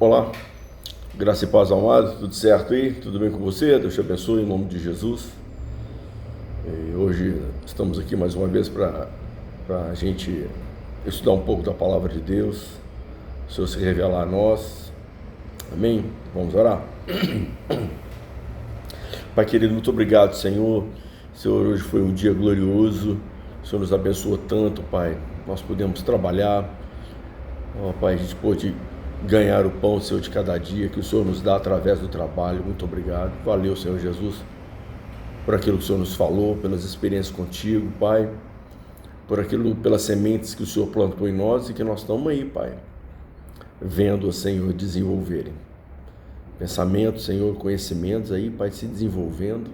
Olá, graça e paz amados, tudo certo aí? Tudo bem com você? Deus te abençoe em nome de Jesus. E hoje estamos aqui mais uma vez para a gente estudar um pouco da palavra de Deus, o Senhor se revelar a nós. Amém? Vamos orar? Pai querido, muito obrigado, Senhor. Senhor, hoje foi um dia glorioso. O Senhor nos abençoou tanto, Pai. Nós podemos trabalhar. Pai, a gente pôde ganhar o pão, Senhor, de cada dia que o Senhor nos dá através do trabalho. Muito obrigado. Valeu, Senhor Jesus, por aquilo que o Senhor nos falou, pelas experiências contigo, Pai, pelas sementes que o Senhor plantou em nós e que nós estamos aí, Pai, vendo, Senhor, desenvolverem. Pensamentos, Senhor, conhecimentos aí, Pai, se desenvolvendo.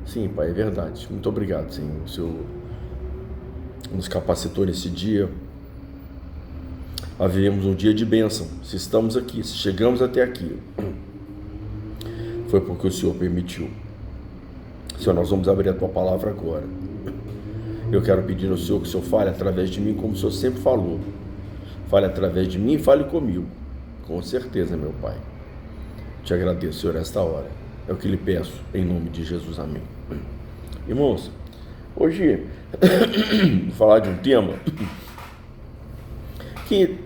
Sim, Pai, é verdade. Muito obrigado, Senhor. O Senhor nos capacitou nesse dia. Haveremos um dia de bênção. Se estamos aqui, se chegamos até aqui, foi porque o Senhor permitiu. Senhor, nós vamos abrir a Tua palavra agora. Eu quero pedir ao Senhor que o Senhor fale através de mim, como o Senhor sempre falou. Fale através de mim e fale comigo. Com certeza, meu Pai. Te agradeço, Senhor, esta hora. É o que lhe peço, em nome de Jesus. Amém. Irmãos, hoje vou falar de um tema que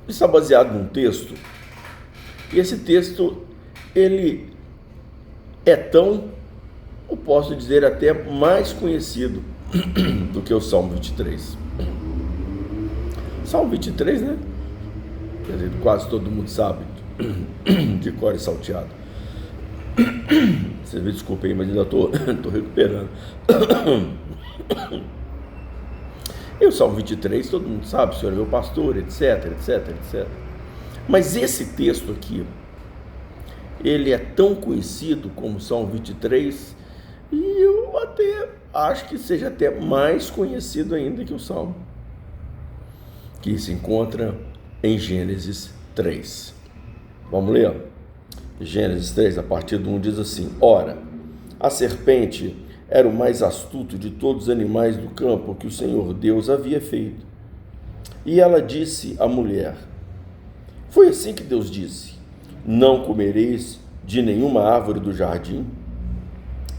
está baseado num texto, e esse texto, ele é tão, eu posso dizer, até mais conhecido do que o Salmo 23. Salmo 23, né? Quer dizer, quase todo mundo sabe, de cor e salteado. Vocês me desculpem, mas ainda estou recuperando. E o Salmo 23, todo mundo sabe, o Senhor é meu pastor, etc, etc, etc. Mas esse texto aqui, ele é tão conhecido como o Salmo 23, e eu até acho que seja até mais conhecido ainda que o Salmo, que se encontra em Gênesis 3. Vamos ler? Gênesis 3, a partir do 1, diz assim: Ora, a serpente era o mais astuto de todos os animais do campo que o Senhor Deus havia feito. E ela disse à mulher: Foi assim que Deus disse: Não comereis de nenhuma árvore do jardim?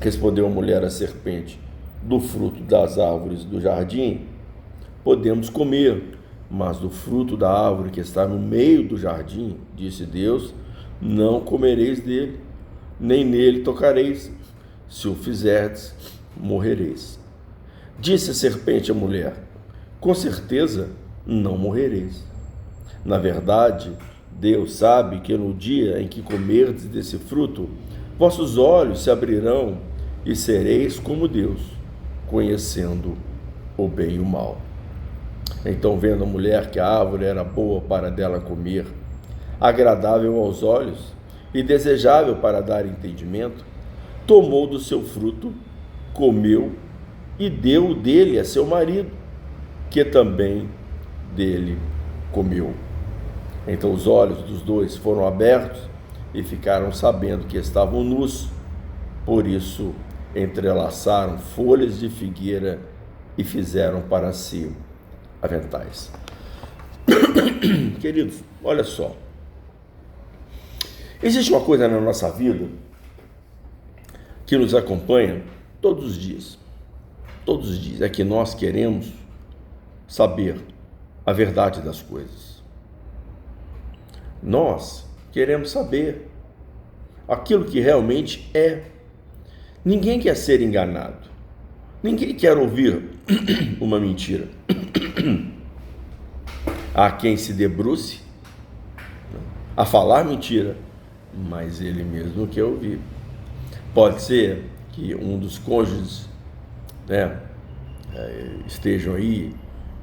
Respondeu a mulher à serpente: Do fruto das árvores do jardim podemos comer, mas do fruto da árvore que está no meio do jardim, disse Deus, não comereis dele, nem nele tocareis. Se o fizerdes, morrereis. Disse a serpente à mulher: Com certeza não morrereis. Na verdade, Deus sabe que no dia em que comerdes desse fruto, vossos olhos se abrirão e sereis como Deus, conhecendo o bem e o mal. Então, vendo a mulher que a árvore era boa para dela comer, agradável aos olhos e desejável para dar entendimento, tomou do seu fruto, comeu e deu dele a seu marido, que também dele comeu. Então os olhos dos dois foram abertos e ficaram sabendo que estavam nus. Por isso entrelaçaram folhas de figueira e fizeram para si aventais. Queridos, olha só. Existe uma coisa na nossa vida que nos acompanha todos os dias. Todos os dias. É que nós queremos saber a verdade das coisas. Nós queremos saber aquilo que realmente é. Ninguém quer ser enganado. Ninguém quer ouvir uma mentira. Há quem se debruce a falar mentira, mas ele mesmo quer ouvir. Pode ser que um dos cônjuges, né, estejam aí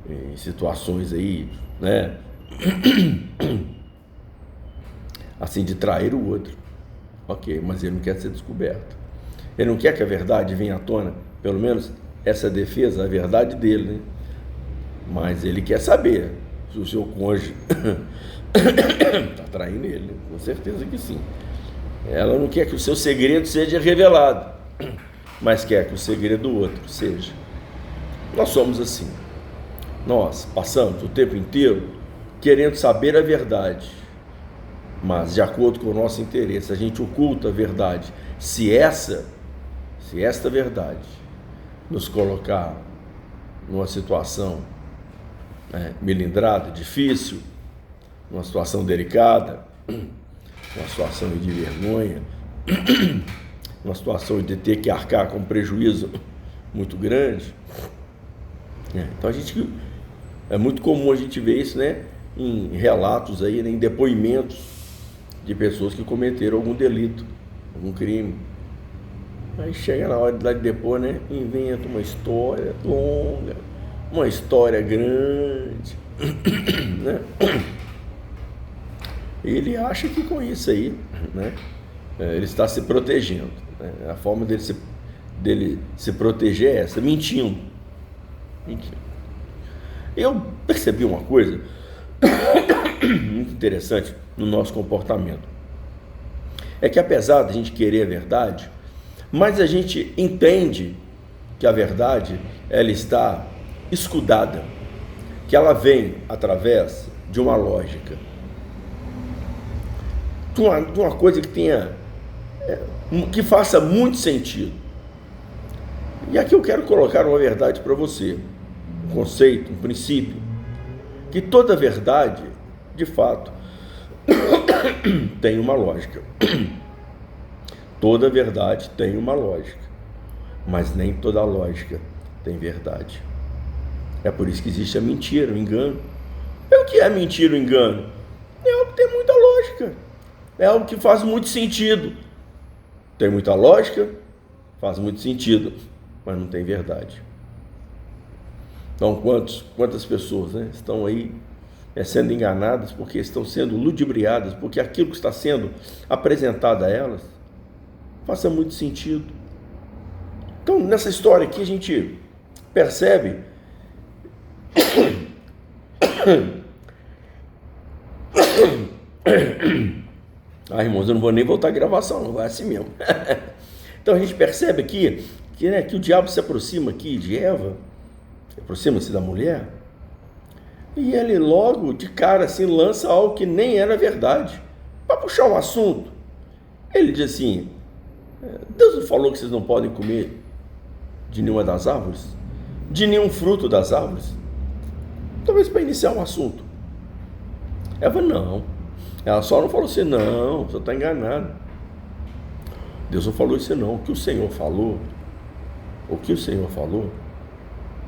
em situações aí, né, assim, de trair o outro. Ok, mas ele não quer ser descoberto. Ele não quer que a verdade venha à tona, pelo menos essa defesa, a verdade dele, né? Mas ele quer saber se o seu cônjuge está traindo ele, com certeza que sim. Ela não quer que o seu segredo seja revelado, mas quer que o segredo do outro seja. Nós somos assim. Nós passamos o tempo inteiro querendo saber a verdade. Mas de acordo com o nosso interesse, a gente oculta a verdade. Se esta verdade nos colocar numa situação melindrada, difícil, numa situação delicada, uma situação de vergonha, uma situação de ter que arcar com um prejuízo muito grande. Então é muito comum a gente ver isso, né, em relatos aí, né, em depoimentos de pessoas que cometeram algum delito, algum crime. Aí chega na hora de lá de depor, né, inventa uma história longa, uma história grande, né? Ele acha que com isso aí, né, ele está se protegendo, né? A forma dele se proteger é essa, mentindo. Eu percebi uma coisa muito interessante no nosso comportamento. É que apesar de a gente querer a verdade, mas a gente entende que a verdade, ela está escudada, que ela vem através de uma lógica, de uma coisa que faça muito sentido. E aqui eu quero colocar uma verdade para você, um conceito, um princípio, que toda verdade, de fato, tem uma lógica. Toda verdade tem uma lógica, mas nem toda lógica tem verdade. É por isso que existe a mentira, o engano. O que é mentira, o engano? É algo que tem muita lógica, é algo que faz muito sentido. Tem muita lógica, faz muito sentido, mas não tem verdade. Então, quantas pessoas, né, estão aí sendo enganadas porque estão sendo ludibriadas, porque aquilo que está sendo apresentado a elas faça muito sentido. Então, nessa história aqui, a gente percebe irmãos, eu não vou nem voltar a gravação, não vai assim mesmo. Então a gente percebe aqui que o diabo se aproxima aqui de Eva, aproxima-se da mulher, e ele logo de cara assim lança algo que nem era verdade, para puxar um assunto. Ele diz assim: Deus não falou que vocês não podem comer de nenhuma das árvores? De nenhum fruto das árvores? Talvez para iniciar um assunto. Eva não. Ela só não falou assim: não, você está enganado. Deus não falou isso não. O que o Senhor falou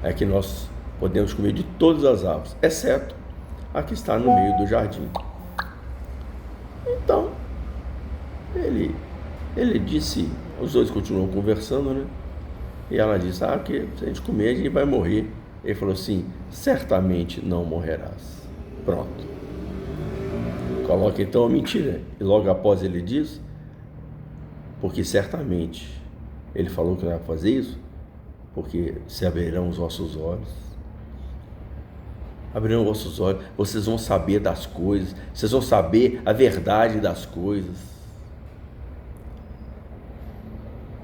é que nós podemos comer de todas as árvores, exceto a que está no meio do jardim. Então, ele disse, os dois continuam conversando, né? E ela disse: que se a gente comer, a gente vai morrer. Ele falou assim: certamente não morrerás. Pronto. Coloca então a mentira. E logo após ele diz: porque certamente ele falou que não vai fazer isso, porque se abrirão os vossos olhos. Abrirão os vossos olhos, vocês vão saber das coisas, vocês vão saber a verdade das coisas.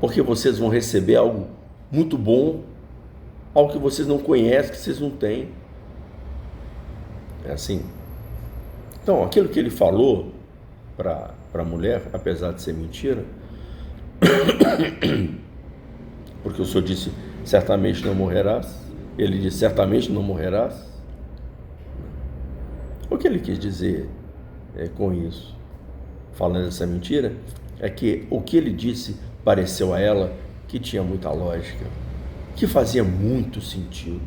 Porque vocês vão receber algo muito bom, algo que vocês não conhecem, que vocês não têm. É assim. Então, aquilo que ele falou para a mulher, apesar de ser mentira, porque o Senhor disse: certamente não morrerás. Ele disse: certamente não morrerás. O que ele quis dizer com isso, falando essa mentira, é que o que ele disse pareceu a ela que tinha muita lógica, que fazia muito sentido.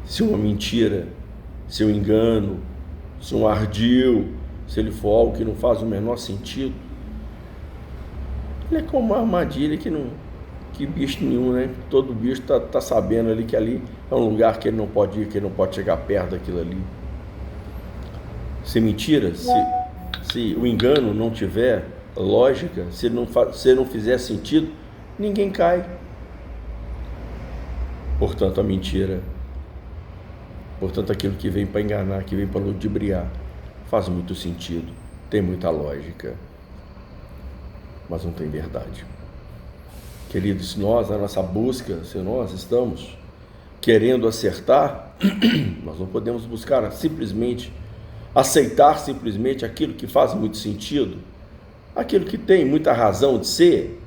Se uma mentira, se um engano, se um ardil, se ele for algo que não faz o menor sentido, ele é como uma armadilha que bicho nenhum, né? Todo bicho tá sabendo ali que ali é um lugar que ele não pode ir, que ele não pode chegar perto daquilo ali. Se mentira, se o engano não tiver lógica, se não fizer sentido, ninguém cai. Portanto, a mentira, portanto, aquilo que vem para enganar, que vem para ludibriar, faz muito sentido, tem muita lógica, mas não tem verdade. Queridos, se nós, na nossa busca, se nós estamos querendo acertar, nós não podemos buscar simplesmente aceitar simplesmente aquilo que faz muito sentido, aquilo que tem muita razão de ser,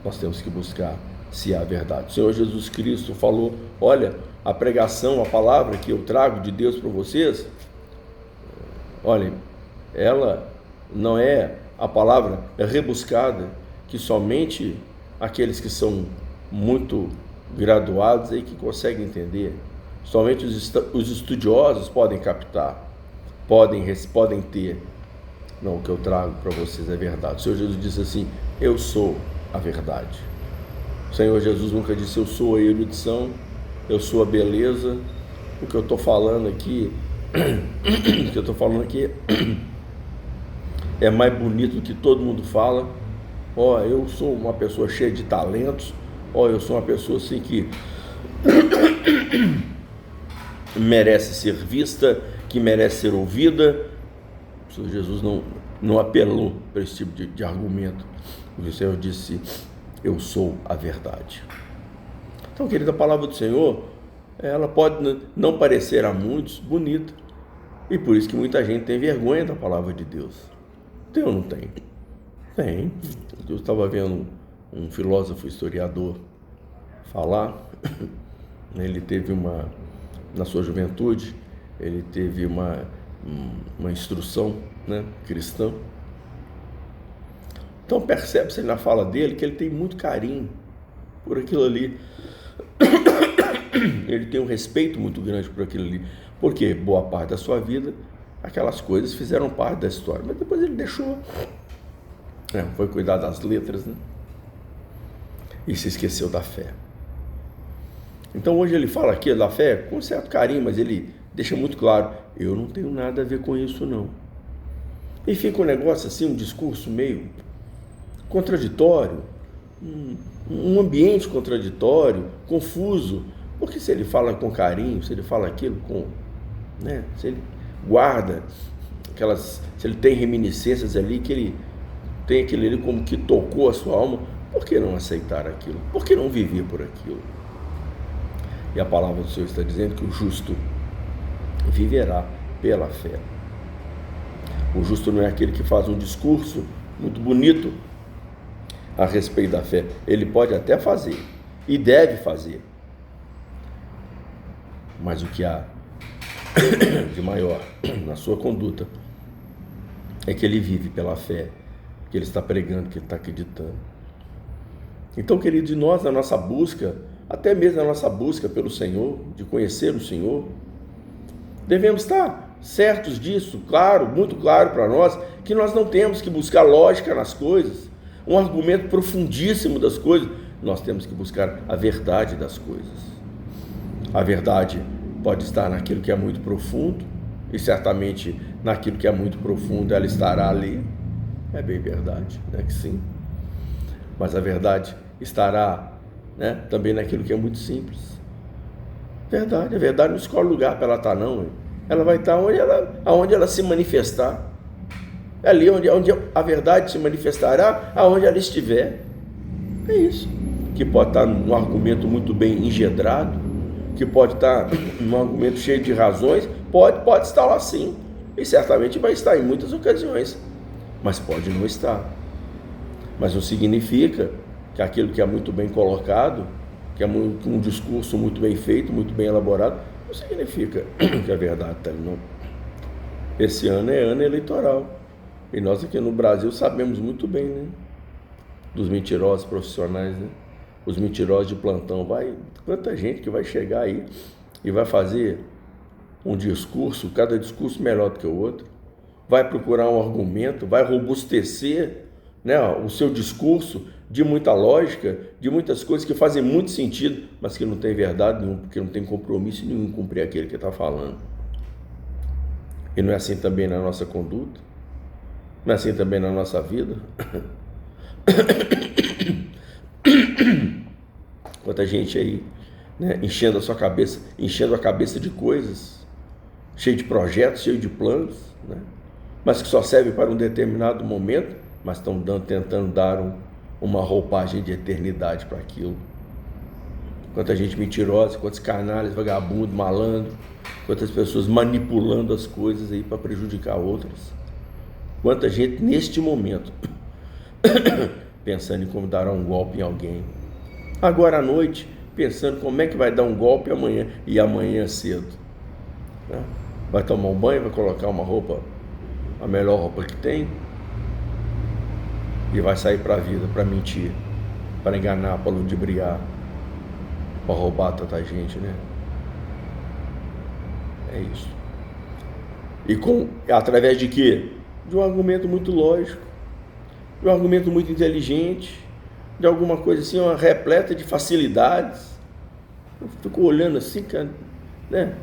nós temos que buscar se é a verdade. O Senhor Jesus Cristo falou: olha, a pregação, a palavra que eu trago de Deus para vocês, olha, ela não é a palavra rebuscada que somente aqueles que são muito graduados aí que conseguem entender, somente os estudiosos podem captar, podem ter. Não, o que eu trago para vocês é verdade. O Senhor Jesus disse assim: eu sou a verdade. O Senhor Jesus nunca disse: eu sou a erudição, eu sou a beleza. O que eu estou falando aqui, é mais bonito do que todo mundo fala. Ó, eu sou uma pessoa cheia de talentos. Ó, eu sou uma pessoa assim que merece ser vista, que merece ser ouvida. O Senhor Jesus não apelou para esse tipo de argumento. O Senhor disse: eu sou a verdade. Então, querida, a palavra do Senhor, ela pode não parecer a muitos bonita, e por isso que muita gente tem vergonha da palavra de Deus. Tem ou não tem? Tem. Eu estava vendo um filósofo historiador falar. Ele teve na sua juventude, ele teve uma instrução, né, cristã. Então percebe-se na fala dele que ele tem muito carinho por aquilo ali. Ele tem um respeito muito grande por aquilo ali, porque boa parte da sua vida aquelas coisas fizeram parte da história, mas depois ele deixou, foi cuidar das letras, né? E se esqueceu da fé. Então hoje ele fala aqui da fé com certo carinho, mas ele deixa muito claro: eu não tenho nada a ver com isso não. E fica um negócio assim, um discurso meio contraditório, um ambiente contraditório, confuso, porque se ele fala com carinho, se ele fala aquilo com, né, se ele guarda se ele tem reminiscências ali, que ele tem aquele ali como que tocou a sua alma, por que não aceitar aquilo? Por que não viver por aquilo? E a palavra do Senhor está dizendo que o justo viverá pela fé. O justo não é aquele que faz um discurso muito bonito a respeito da fé. Ele pode até fazer e deve fazer, mas o que há de maior na sua conduta é que ele vive pela fé que ele está pregando, que ele está acreditando. Então, queridos, de nós, na nossa busca, até mesmo na nossa busca pelo Senhor, de conhecer o Senhor, devemos estar certos disso, claro, muito claro para nós, que nós não temos que buscar lógica nas coisas, um argumento profundíssimo das coisas. Nós temos que buscar a verdade das coisas. A verdade pode estar naquilo que é muito profundo, e certamente naquilo que é muito profundo ela estará ali. É bem verdade, né, que sim. Mas a verdade estará, né, também naquilo que é muito simples. Verdade, a verdade não escolhe lugar para ela estar, não. Ela vai estar aonde ela se manifestar. É ali onde a verdade se manifestará, aonde ela estiver. É isso. Que pode estar num argumento muito bem engendrado, que pode estar num argumento cheio de razões, pode estar lá sim, e certamente vai estar em muitas ocasiões, mas pode não estar. Mas não significa que aquilo que é muito bem colocado, que é um discurso muito bem feito, muito bem elaborado, não significa que a verdade está ali, não. Esse ano é ano eleitoral, e nós aqui no Brasil sabemos muito bem, né, dos mentirosos profissionais, né? Os mentirosos de plantão. Quanta gente que vai chegar aí e vai fazer um discurso, cada discurso melhor do que o outro, vai procurar um argumento, vai robustecer, né, o seu discurso de muita lógica, de muitas coisas que fazem muito sentido, mas que não tem verdade nenhuma, porque não tem compromisso nenhum em cumprir aquele que está falando. E não é assim também na nossa conduta? Não é assim também na nossa vida? Quanta gente aí, né, enchendo a sua cabeça, enchendo a cabeça de coisas, cheio de projetos, cheio de planos, né, mas que só serve para um determinado momento, mas estão tentando dar uma roupagem de eternidade para aquilo. Quanta gente mentirosa, quantos canalhas, vagabundo, malandro, quantas pessoas manipulando as coisas aí para prejudicar outras. Quanta gente neste momento pensando em como dar um golpe em alguém. Agora à noite, pensando como é que vai dar um golpe amanhã e amanhã cedo. Né? Vai tomar um banho, vai colocar uma roupa, a melhor roupa que tem, e vai sair para a vida, para mentir, para enganar, para ludibriar, para roubar tanta gente, né? É isso. E através de quê? De um argumento muito lógico, de um argumento muito inteligente, de alguma coisa assim, uma repleta de facilidades. Eu fico olhando assim, cara, né?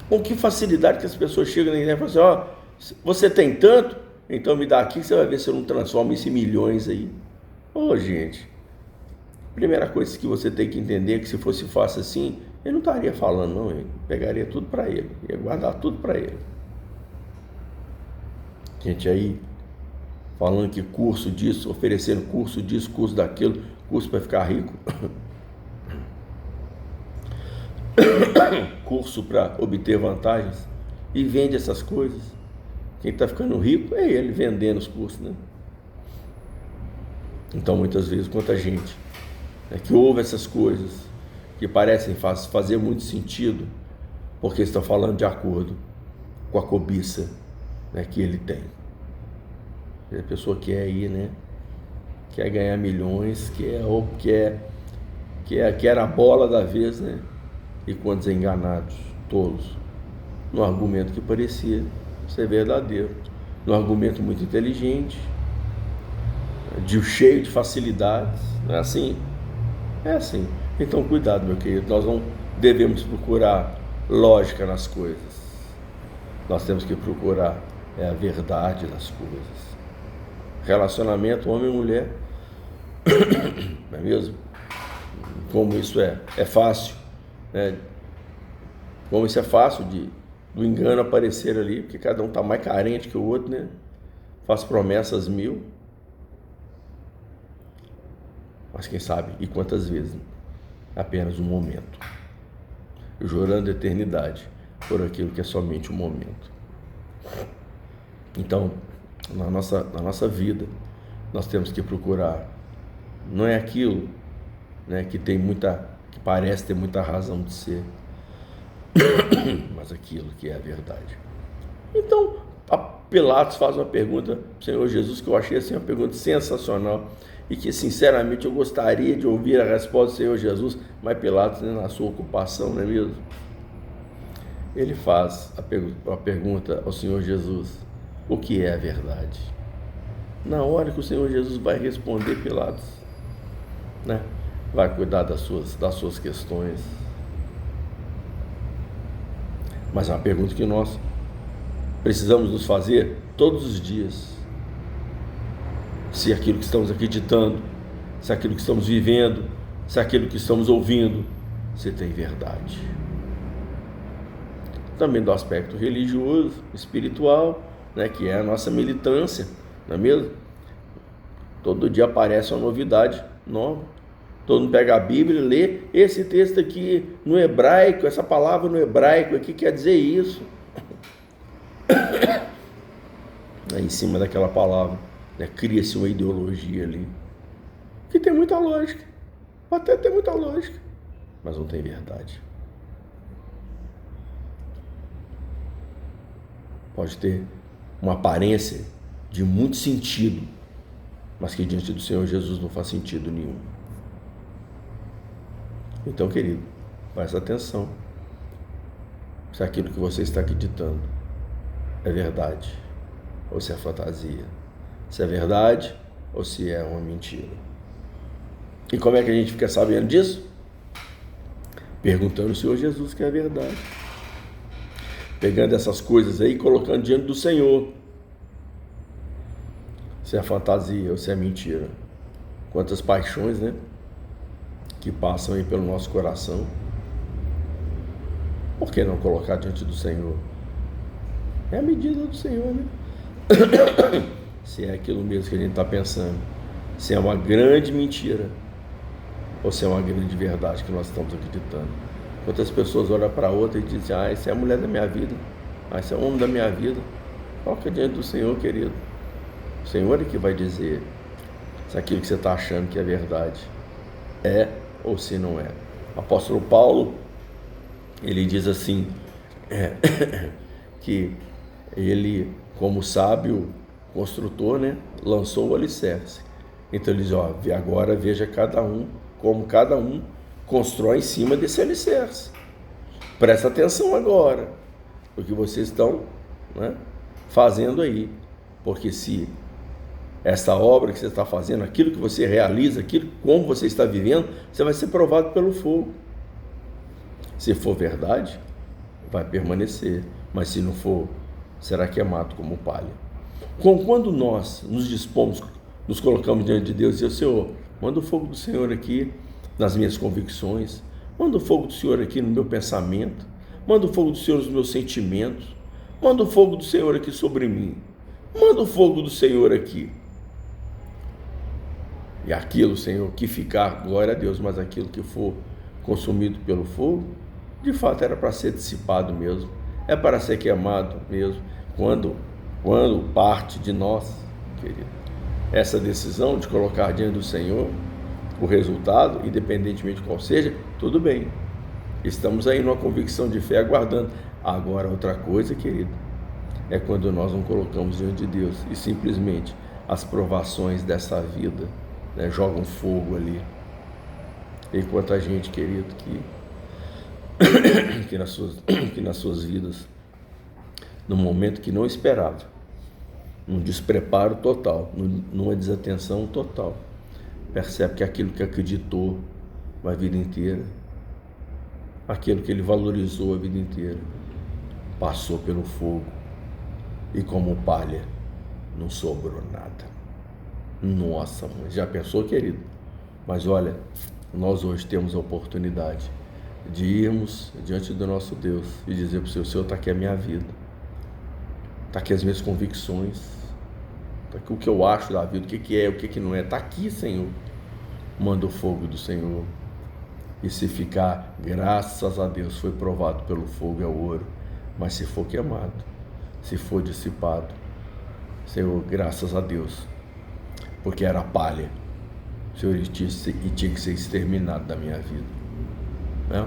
Com que facilidade que as pessoas chegam na internet e falam assim, você tem tanto? Então me dá aqui que você vai ver se eu não transformo isso em milhões aí. Gente, primeira coisa que você tem que entender é que se fosse fácil assim, ele não estaria falando não, ele pegaria tudo para ele, ia guardar tudo para ele. Gente aí falando que curso disso, oferecendo curso disso, curso daquilo, curso para ficar rico, curso para obter vantagens, e vende essas coisas. Quem está ficando rico é ele vendendo os cursos, né? Então muitas vezes quanta gente que ouve essas coisas que parecem fazer muito sentido, porque estão falando de acordo com a cobiça, né, que ele tem. A pessoa quer aí, né? Quer ganhar milhões, quer a bola da vez, né? E quantos enganados, tolos, num argumento que parecia ser verdadeiro, num argumento muito inteligente, cheio de facilidades, não é assim? É assim. Então cuidado, meu querido, nós não devemos procurar lógica nas coisas, nós temos que procurar a verdade das coisas. Relacionamento homem e mulher, não é mesmo? Como isso é fácil, né? Como isso é fácil do engano aparecer ali, porque cada um está mais carente que o outro, né? Faz promessas mil, mas quem sabe, e quantas vezes? Apenas um momento, jurando a eternidade por aquilo que é somente um momento. Então, na nossa vida, nós temos que procurar, não é aquilo, né, que parece ter muita razão de ser, mas aquilo que é a verdade. Então, Pilatos faz uma pergunta para o Senhor Jesus que eu achei assim uma pergunta sensacional e que sinceramente eu gostaria de ouvir a resposta do Senhor Jesus, mas Pilatos, né, na sua ocupação, não é mesmo? Ele faz a pergunta ao Senhor Jesus: o que é a verdade? Na hora que o Senhor Jesus vai responder, Pilatos, né, vai cuidar das suas questões. Mas é uma pergunta que nós precisamos nos fazer todos os dias. Se aquilo que estamos acreditando, se aquilo que estamos vivendo, se aquilo que estamos ouvindo, se tem verdade. Também do aspecto religioso, espiritual, né, que é a nossa militância, não é mesmo? Todo dia aparece uma novidade nova. Todo mundo pega a Bíblia e lê esse texto aqui no hebraico, essa palavra no hebraico aqui quer dizer isso. Aí, em cima daquela palavra, né, cria-se uma ideologia ali, que tem muita lógica, pode até ter muita lógica, mas não tem verdade. Pode ter uma aparência de muito sentido, mas que diante do Senhor Jesus não faz sentido nenhum. Então, querido, presta atenção se aquilo que você está acreditando é verdade ou se é fantasia, se é verdade ou se é uma mentira. E como é que a gente fica sabendo disso? Perguntando ao Senhor Jesus que é verdade, pegando essas coisas aí e colocando diante do Senhor, se é fantasia ou se é mentira. Quantas paixões, né, que passam aí pelo nosso coração. Por que não colocar diante do Senhor? É a medida do Senhor, né? Se é aquilo mesmo que a gente está pensando, se é uma grande mentira, ou se é uma grande verdade que nós estamos acreditando. Quantas pessoas olham para a outra e dizem: essa é a mulher da minha vida, esse é o homem da minha vida. Coloca diante do Senhor, querido. O Senhor é que vai dizer se aquilo que você está achando que é verdade é ou se não é. O apóstolo Paulo, ele diz assim, que ele, como sábio construtor, né, lançou o alicerce. Então ele diz: agora veja como cada um constrói em cima desse alicerce. Presta atenção agora, o que vocês estão, né, fazendo aí. Porque se essa obra que você está fazendo, aquilo que você realiza, aquilo como você está vivendo, você vai ser provado pelo fogo. Se for verdade, vai permanecer. Mas se não for, será queimado como palha. Quando nós nos dispomos, nos colocamos diante de Deus e dizer: Senhor, manda o fogo do Senhor aqui nas minhas convicções, manda o fogo do Senhor aqui no meu pensamento, manda o fogo do Senhor nos meus sentimentos, manda o fogo do Senhor aqui sobre mim, manda o fogo do Senhor aqui. E aquilo, Senhor, que ficar, glória a Deus, mas aquilo que for consumido pelo fogo, de fato era para ser dissipado mesmo, é para ser queimado mesmo, quando parte de nós, querido, essa decisão de colocar diante do Senhor o resultado, independentemente de qual seja, tudo bem, estamos aí numa convicção de fé aguardando. Agora, outra coisa, querido, é quando nós não colocamos diante de Deus e simplesmente as provações dessa vida, né, jogam fogo ali. E quanta gente, querido, que nas suas vidas, no momento que não esperava, num despreparo total, numa desatenção total, percebe que aquilo que acreditou a vida inteira, aquilo que ele valorizou a vida inteira, passou pelo fogo e como palha não sobrou nada. Nossa, mãe, já pensou, querido? Mas olha, nós hoje temos a oportunidade de irmos diante do nosso Deus e dizer para o Senhor: está aqui a minha vida, está aqui as minhas convicções, está aqui o que eu acho da vida, o que é, o que não é, está aqui, Senhor. Manda o fogo do Senhor. E se ficar, graças a Deus, foi provado pelo fogo, é ouro. Mas se for queimado, se for dissipado, Senhor, graças a Deus, porque era palha, Senhor, e tinha que ser exterminado da minha vida, né?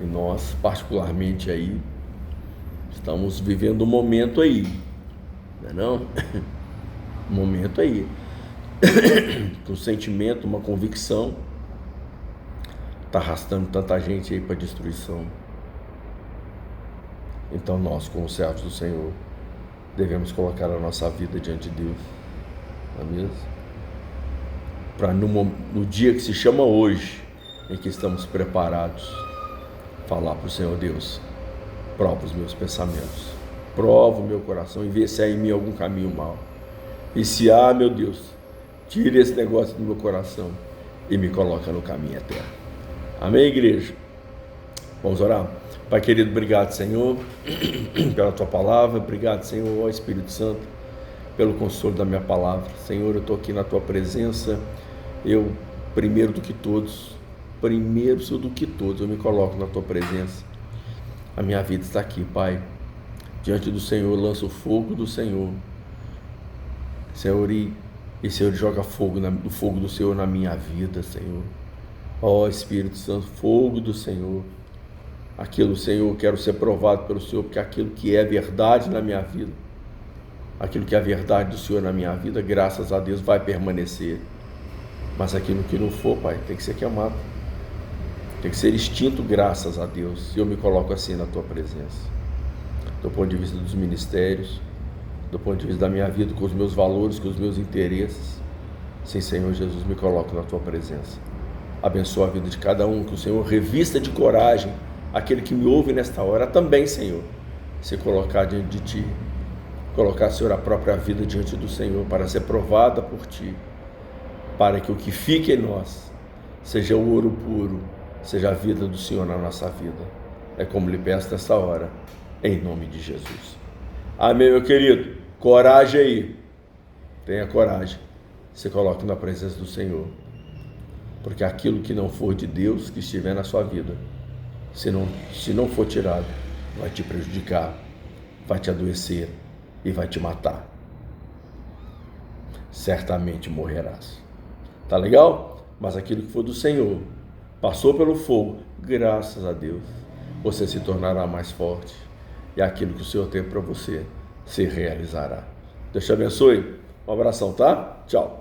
E nós, particularmente aí, estamos vivendo um momento aí, não? Um momento aí, com um sentimento, uma convicção, está arrastando tanta gente aí para destruição. Então nós, como servos do Senhor, devemos colocar a nossa vida diante de Deus, não é mesmo? Para no dia que se chama hoje, em que estamos preparados, falar para o Senhor: Deus, prova os meus pensamentos, prova o meu coração e vê se há em mim algum caminho mau. E se há, meu Deus, tira esse negócio do meu coração e me coloca no caminho eterno. Amém, igreja? Vamos orar? Pai querido, obrigado, Senhor, pela Tua palavra. Obrigado, Senhor, ó Espírito Santo, pelo consolo da minha palavra. Senhor, eu estou aqui na Tua presença. Eu, primeiro do que todos, eu me coloco na Tua presença. A minha vida está aqui, Pai. Diante do Senhor, lança o fogo do Senhor. Senhor, e Senhor, joga o fogo do Senhor na minha vida, Senhor. Ó Espírito Santo, fogo do Senhor. Aquilo, Senhor, quero ser provado pelo Senhor, porque aquilo que é verdade na minha vida, aquilo que é a verdade do Senhor na minha vida, graças a Deus, vai permanecer. Mas aquilo que não for, Pai, tem que ser queimado, tem que ser extinto, graças a Deus. E eu me coloco assim na Tua presença, do ponto de vista dos ministérios, do ponto de vista da minha vida, com os meus valores, com os meus interesses. Sim, Senhor Jesus, me coloco na Tua presença. Abençoa a vida de cada um, que o Senhor revista de coragem aquele que me ouve nesta hora também, Senhor, se colocar diante de Ti, colocar, Senhor, a própria vida diante do Senhor, para ser provada por Ti, para que o que fique em nós seja o ouro puro, seja a vida do Senhor na nossa vida. É como lhe peço nesta hora, em nome de Jesus. Amém, meu querido? Coragem aí, tenha coragem, se coloque na presença do Senhor. Porque aquilo que não for de Deus, que estiver na sua vida, se não for tirado, vai te prejudicar, vai te adoecer e vai te matar. Certamente morrerás. Tá legal? Mas aquilo que for do Senhor, passou pelo fogo, graças a Deus, você se tornará mais forte. E aquilo que o Senhor tem para você se realizará. Deus te abençoe. Um abração, tá? Tchau.